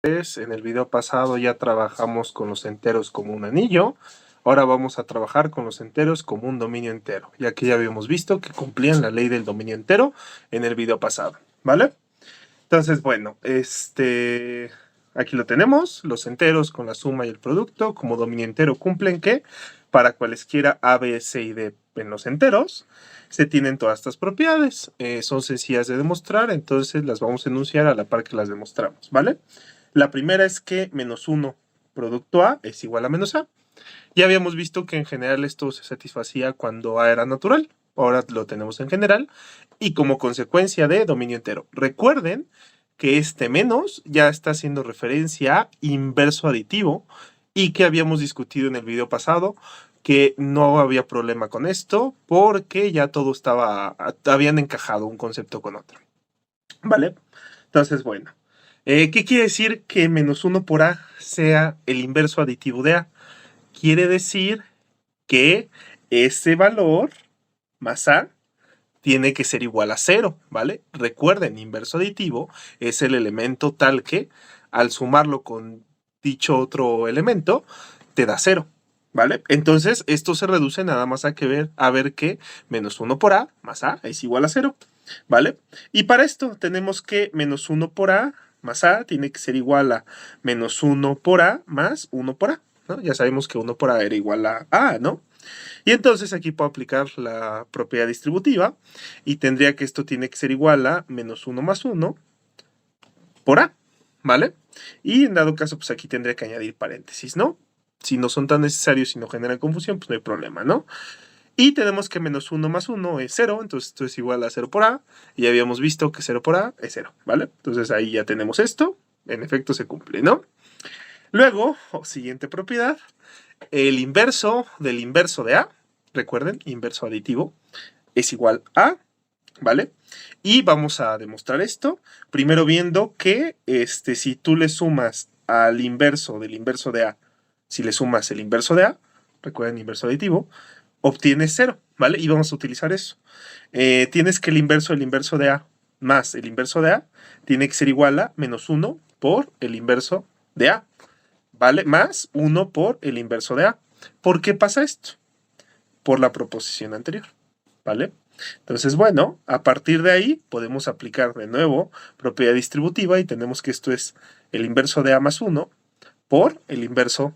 En el video pasado ya trabajamos con los enteros como un anillo. Ahora vamos a trabajar con los enteros como un dominio entero, ya que ya habíamos visto que cumplían la ley del dominio entero en el video pasado, ¿vale? Entonces, bueno, aquí lo tenemos, los enteros con la suma y el producto como dominio entero cumplen que para cualesquiera A, B, C y D en los enteros se tienen todas estas propiedades. Son sencillas de demostrar, entonces las vamos a enunciar a la par que las demostramos, ¿vale? La primera es que menos 1 producto A es igual a menos A. Ya habíamos visto que en general esto se satisfacía cuando A era natural. Ahora lo tenemos en general. Y como consecuencia de dominio entero. Recuerden que este menos ya está haciendo referencia a inverso aditivo y que habíamos discutido en el video pasado que no había problema con esto porque ya todo habían encajado un concepto con otro. ¿Vale? Entonces, bueno. ¿Qué quiere decir que menos 1 por A sea el inverso aditivo de A? Quiere decir que ese valor más A tiene que ser igual a 0, ¿vale? Recuerden, inverso aditivo es el elemento tal que al sumarlo con dicho otro elemento te da 0, ¿vale? Entonces esto se reduce nada más a ver que menos 1 por A más A es igual a 0, ¿vale? Y para esto tenemos que menos 1 por A más A tiene que ser igual a menos 1 por A más 1 por A, ¿no? Ya sabemos que 1 por A era igual a A, ¿no? Y entonces aquí puedo aplicar la propiedad distributiva y tendría que esto tiene que ser igual a menos 1 más 1 por A, ¿vale? Y en dado caso, pues aquí tendría que añadir paréntesis, ¿no? Si no son tan necesarios y no generan confusión, pues no hay problema, ¿no? Y tenemos que menos 1 más 1 es 0, entonces esto es igual a 0 por A, y habíamos visto que 0 por A es 0, ¿vale? Entonces ahí ya tenemos esto, en efecto se cumple, ¿no? Luego, siguiente propiedad, el inverso del inverso de A, recuerden, inverso aditivo, es igual a, ¿vale? Y vamos a demostrar esto, primero viendo que si tú le sumas al inverso del inverso de A, si le sumas el inverso de A, recuerden, inverso aditivo, obtienes 0, ¿vale? Y vamos a utilizar eso. Tienes que el inverso del inverso de A más el inverso de A tiene que ser igual a menos 1 por el inverso de A, ¿vale? Más 1 por el inverso de A. ¿Por qué pasa esto? Por la proposición anterior, ¿vale? Entonces, bueno, a partir de ahí podemos aplicar de nuevo propiedad distributiva y tenemos que esto es el inverso de A más 1 por el inverso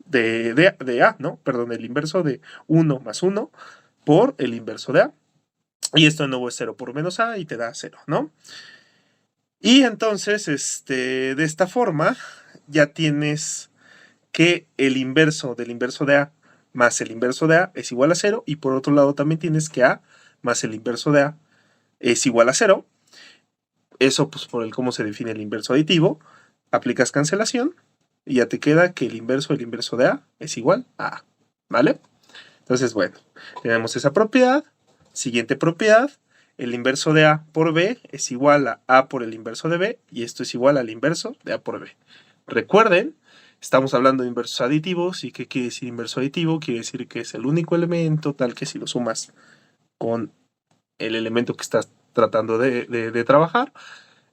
de A, ¿no? Perdón, el inverso de 1 más 1 por el inverso de A. Y esto de nuevo es 0 por menos A y te da 0, ¿no? Y entonces, de esta forma, ya tienes que el inverso del inverso de A más el inverso de A es igual a 0. Y por otro lado también tienes que A más el inverso de A es igual a 0. Eso pues por el cómo se define el inverso aditivo. Aplicas cancelación y ya te queda que el inverso del inverso de A es igual a A, ¿vale? Entonces, bueno, tenemos esa propiedad. Siguiente propiedad, el inverso de A por B es igual a A por el inverso de B y esto es igual al inverso de A por B. Recuerden, estamos hablando de inversos aditivos y ¿qué quiere decir inverso aditivo? Quiere decir que es el único elemento tal que si lo sumas con el elemento que estás tratando de trabajar,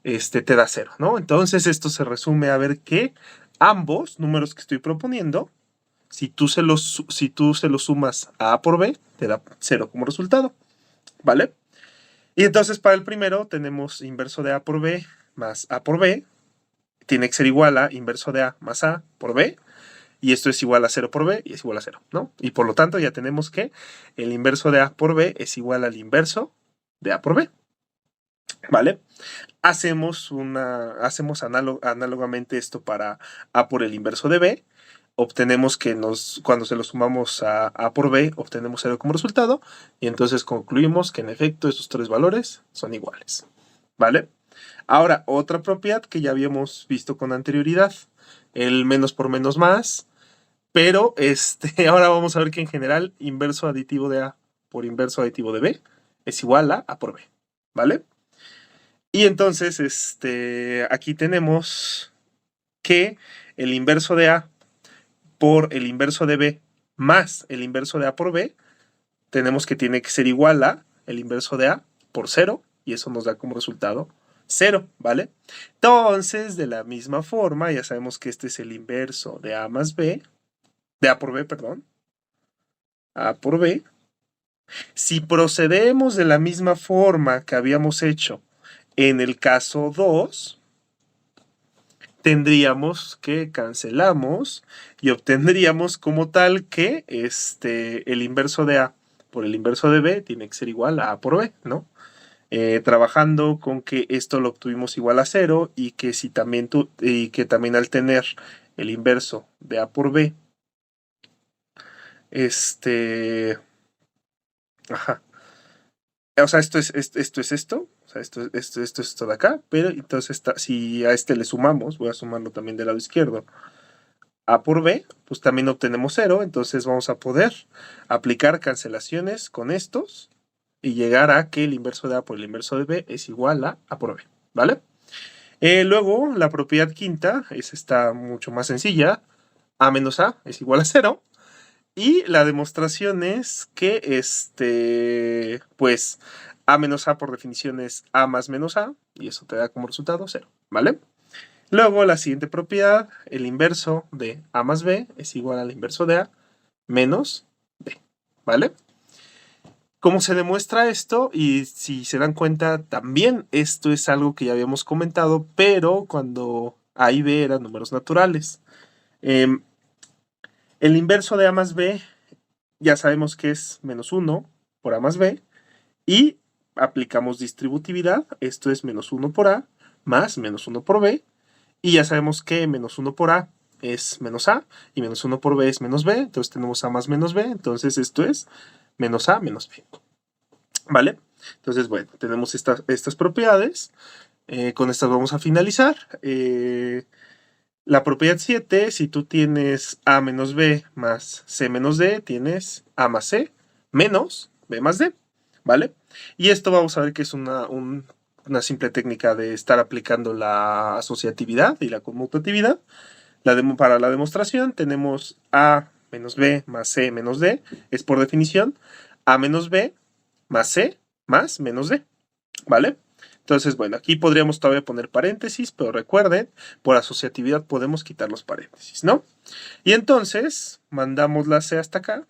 te da 0, ¿no? Entonces esto se resume a ver que ambos números que estoy proponiendo, si tú se los sumas a A por B, te da 0 como resultado, ¿vale? Y entonces para el primero tenemos inverso de A por B más A por B, tiene que ser igual a inverso de A más A por B, y esto es igual a 0 por B y es igual a 0, ¿no? Y por lo tanto ya tenemos que el inverso de A por B es igual al inverso de A por B, ¿vale? Hacemos análogamente esto para A por el inverso de B, obtenemos que cuando se lo sumamos a A por B, obtenemos 0 como resultado, y entonces concluimos que en efecto estos tres valores son iguales, ¿vale? Ahora, otra propiedad que ya habíamos visto con anterioridad, el menos por menos más, pero ahora vamos a ver que en general inverso aditivo de A por inverso aditivo de B es igual a A por B, ¿vale? Y entonces, aquí tenemos que el inverso de A por el inverso de B más el inverso de A por B, tenemos que tiene que ser igual a el inverso de A por 0, y eso nos da como resultado 0, ¿vale? Entonces, de la misma forma, ya sabemos que este es el inverso de A más B, de A por B, perdón, A por B. Si procedemos de la misma forma que habíamos hecho en el caso 2, tendríamos que cancelamos y obtendríamos como tal que el inverso de A por el inverso de B tiene que ser igual a A por B, ¿no? Trabajando con que esto lo obtuvimos igual a 0 y que si también y que también al tener el inverso de A por B, ajá, o sea, esto es esto, o sea, esto es esto de acá, pero entonces si a este le sumamos, voy a sumarlo también del lado izquierdo, A por B, pues también obtenemos 0, entonces vamos a poder aplicar cancelaciones con estos y llegar a que el inverso de A por el inverso de B es igual a A por B, ¿vale? Luego, la propiedad quinta, esa está mucho más sencilla, A menos A es igual a 0, y la demostración es que, pues, A menos A por definición es A más menos A, y eso te da como resultado 0, ¿vale? Luego, la siguiente propiedad, el inverso de A más B es igual al inverso de A menos B, ¿vale? ¿Cómo se demuestra esto? Y si se dan cuenta, también esto es algo que ya habíamos comentado, pero cuando A y B eran números naturales. El inverso de A más B ya sabemos que es menos 1 por A más B, y aplicamos distributividad, esto es menos 1 por A más menos 1 por B, y ya sabemos que menos 1 por A es menos A, y menos 1 por B es menos B, entonces tenemos A más menos B, entonces esto es menos A menos B, ¿vale? Entonces, bueno, tenemos estas propiedades, con estas vamos a finalizar. La propiedad 7, si tú tienes A menos B más C menos D, tienes A más C menos B más D, ¿vale? Y esto vamos a ver que es una simple técnica de estar aplicando la asociatividad y la conmutatividad. Para la demostración tenemos A menos B más C menos D, es por definición A menos B más C más menos D, ¿vale? Entonces, bueno, aquí podríamos todavía poner paréntesis, pero recuerden, por asociatividad podemos quitar los paréntesis, ¿no? Y entonces, mandamos la C hasta acá,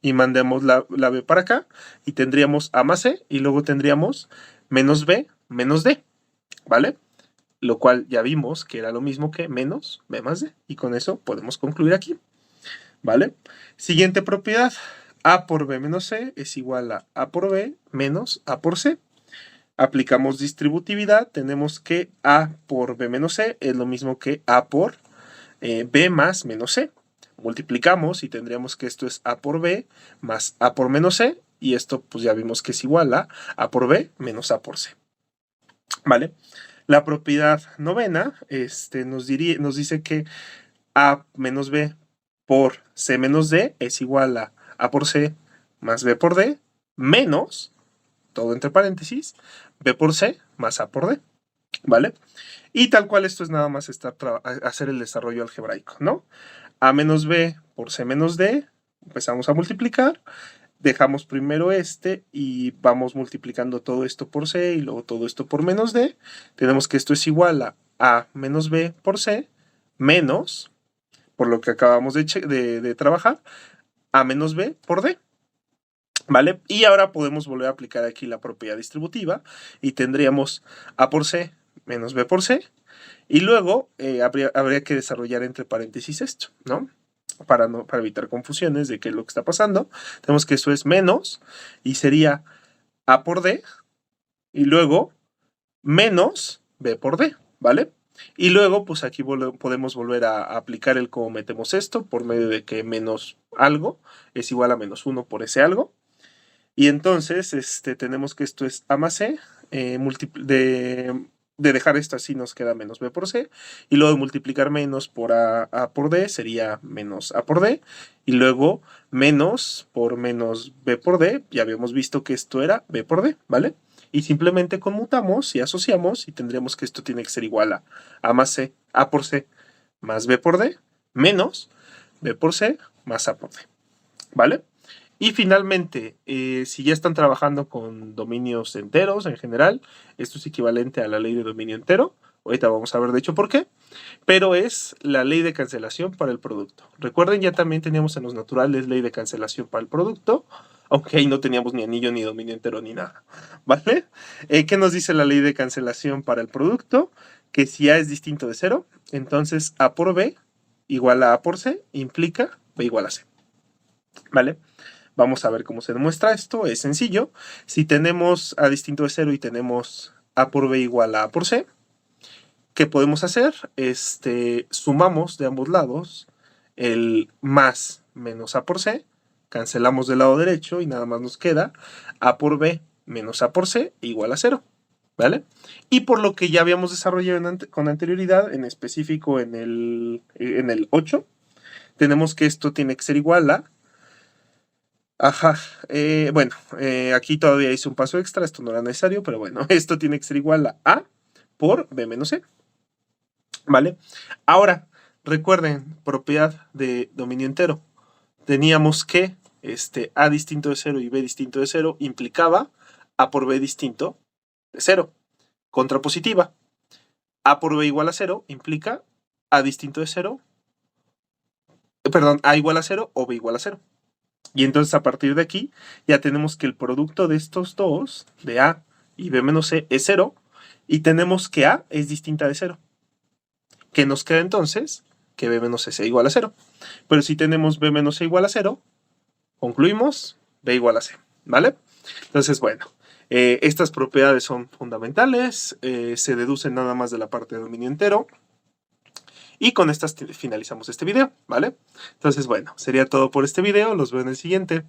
y mandemos la B para acá, y tendríamos A más C, y luego tendríamos menos B menos D, ¿vale? Lo cual ya vimos que era lo mismo que menos B más D, y con eso podemos concluir aquí, ¿vale? Siguiente propiedad, A por B menos C es igual a A por B menos A por C. Aplicamos distributividad, tenemos que A por B menos C es lo mismo que A por B más menos C. Multiplicamos y tendríamos que esto es A por B más A por menos C, y esto pues ya vimos que es igual a A por B menos A por C, ¿vale? La propiedad novena nos dice que A menos B por C menos D es igual a A por C más B por D menos, todo entre paréntesis, B por C más A por D, ¿vale? Y tal cual esto es nada más hacer el desarrollo algebraico, ¿no? A menos B por C menos D, empezamos a multiplicar, dejamos primero y vamos multiplicando todo esto por C y luego todo esto por menos D. Tenemos que esto es igual a A menos B por C menos, por lo que acabamos de trabajar, A menos B por D, ¿vale? Y ahora podemos volver a aplicar aquí la propiedad distributiva y tendríamos A por C menos B por C, y luego habría que desarrollar entre paréntesis esto, ¿no? Para evitar confusiones de qué es lo que está pasando. Tenemos que eso es menos, y sería A por D, y luego menos B por D, ¿vale? Y luego, pues aquí podemos volver a aplicar el cómo metemos esto, por medio de que menos algo es igual a menos 1 por ese algo. Y entonces tenemos que esto es A más C, de dejar esto así nos queda menos B por C, y luego de multiplicar menos por A por D sería menos A por D, y luego menos por menos B por D, ya habíamos visto que esto era B por D, ¿vale? Y simplemente conmutamos y asociamos y tendríamos que esto tiene que ser igual a A más C, A por C más B por D, menos B por C más A por D, ¿vale? Y finalmente, si ya están trabajando con dominios enteros en general, esto es equivalente a la ley de dominio entero. Ahorita vamos a ver de hecho por qué. Pero es la ley de cancelación para el producto. Recuerden, ya también teníamos en los naturales ley de cancelación para el producto, aunque ahí no teníamos ni anillo, ni dominio entero, ni nada. ¿Vale? ¿Qué nos dice la ley de cancelación para el producto? Que si A es distinto de 0, entonces A por B igual a A por C implica B igual a C. ¿Vale? Vamos a ver cómo se demuestra esto. Es sencillo. Si tenemos A distinto de 0 y tenemos A por B igual a A por C, ¿qué podemos hacer? Sumamos de ambos lados el más menos A por C, cancelamos del lado derecho y nada más nos queda A por B menos A por C igual a 0. ¿Vale? Y por lo que ya habíamos desarrollado con anterioridad, en específico en el 8, tenemos que esto tiene que ser igual a... aquí todavía hice un paso extra, esto no era necesario, pero bueno, esto tiene que ser igual a A por B menos C. ¿Vale? Ahora, recuerden, propiedad de dominio entero. Teníamos que A distinto de 0 y B distinto de 0 implicaba A por B distinto de 0. Contrapositiva. A por B igual a 0 implica A distinto de 0, A igual a 0 o B igual a 0. Y entonces a partir de aquí ya tenemos que el producto de estos dos, de A y B menos C, es 0. Y tenemos que A es distinta de 0. ¿Qué nos queda entonces? Que B menos C sea igual a 0. Pero si tenemos B menos C igual a 0, concluimos B igual a C. ¿Vale? Entonces, bueno, estas propiedades son fundamentales. Se deducen nada más de la parte de dominio entero. Y con estas finalizamos este video, ¿vale? Entonces, bueno, sería todo por este video. Los veo en el siguiente.